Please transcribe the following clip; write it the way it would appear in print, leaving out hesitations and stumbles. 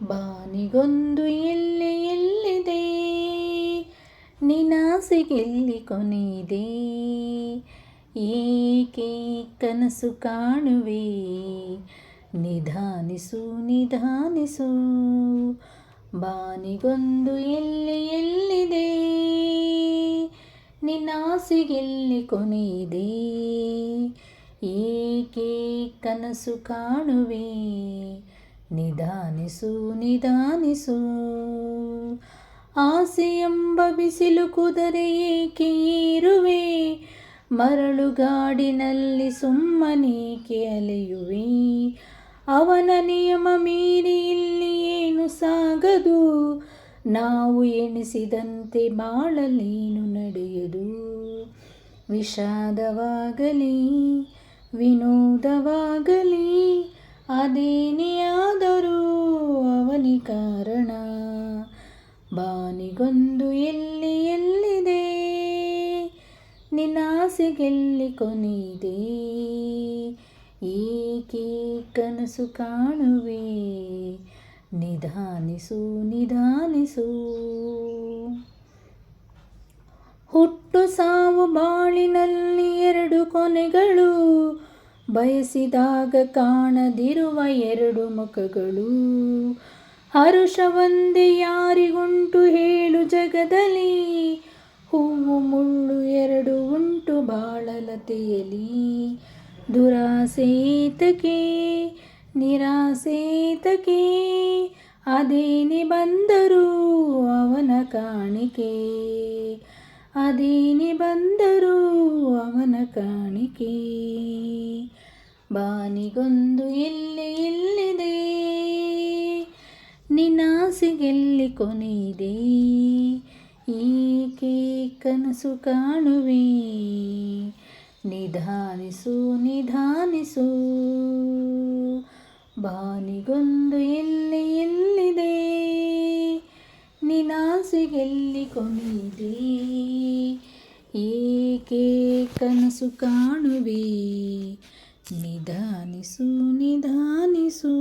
ಬಾನಿಗೊಂದು ಎಲ್ಲಿದೆ ನಿನಾಸೆಗೆಲ್ಲಿ ಕೊನೆಯಿದೆ, ಏಕೆ ಕನಸು ಕಾಣುವೆ ನಿಧಾನಿಸು ನಿಧಾನಿಸು. ಬಾನಿಗೊಂದು ಎಲ್ಲಿದೆ ನಿನಾಸೆಗೆಲ್ಲಿ ಕೊನೆಯಿದೆ, ಏಕೆ ಕನಸು ಕಾಣುವೆ ನಿಧಾನಿಸು ನಿಧಾನಿಸು. ಆಸೆಯೆಂಬ ಬಿಸಿಲು ಕುದರೆ ಏಕೆ ಏರುವೆ, ಮರಳುಗಾಡಿನಲ್ಲಿ ಸುಮ್ಮನೇಕೆ ಅಲೆಯುವೆ. ಅವನ ನಿಯಮ ಮೀರಿ ಇಲ್ಲಿ ಏನು ಸಾಗದು, ನಾವು ಎಣಿಸಿದಂತೆ ಬಾಳಲೇನು ನಡೆಯದು. ವಿಷಾದವಾಗಲಿ ವಿನೋದವಾಗಲಿ ಅದೇನೇ ಆದರೂ ಅವನೇ ಕಾರಣ. ಬಾನಿಗೊಂದು ಎಲ್ಲಿದೆ ನಿನ್ನಾಸೆಗೆಲ್ಲಿ ಕೊನೆಯಿದೆ, ಏಕೆ ಕನಸು ಕಾಣುವೆ ನಿಧಾನಿಸು ನಿಧಾನಿಸು. ಹುಟ್ಟು ಸಾವು ಬಾಳಿನಲ್ಲಿ ಎರಡು ಕೊನೆಗಳು, ಬಯಸಿದಾಗ ಕಾಣದಿರುವ ಎರಡು ಮುಖಗಳು. ಹರುಷ ಒಂದೇ ಯಾರಿಗುಂಟು ಹೇಳು ಜಗದಲ್ಲಿ, ಹೂವು ಮುಳ್ಳು ಎರಡು ಉಂಟು ಬಾಳಲತೆಯಲಿ. ದುರಾಸೇತಕೆ ನಿರಾಸೇತಕೆ ಅದೇನೆ ಬಂದರೂ ಅವನ ಕಾಣಿಕೆ, ಅದೇನೆ ಬಂದರೂ ಅವನ ಕಾಣಿಕೆ. ಬಾನಿಗೊಂದು ಎಲ್ಲಿದೆ ನಿನ್ನಾಸೆಗೆಲ್ಲಿ ಕೊನೆಯಿದೆ, ಏಕೆ ಕನಸು ಕಾಣುವೆ ನಿಧಾನಿಸು ನಿಧಾನಿಸು. ಬಾನಿಗೊಂದು ಎಲ್ಲಿದೆ ನಿನ್ನಾಸೆಗೆಲ್ಲಿ ಕೊನೆಯಿದೆ, ಏಕೆ ಕನಸು ಕಾಣುವೆ ನಿಧಾನಿಸು ನಿಧಾನಿಸು.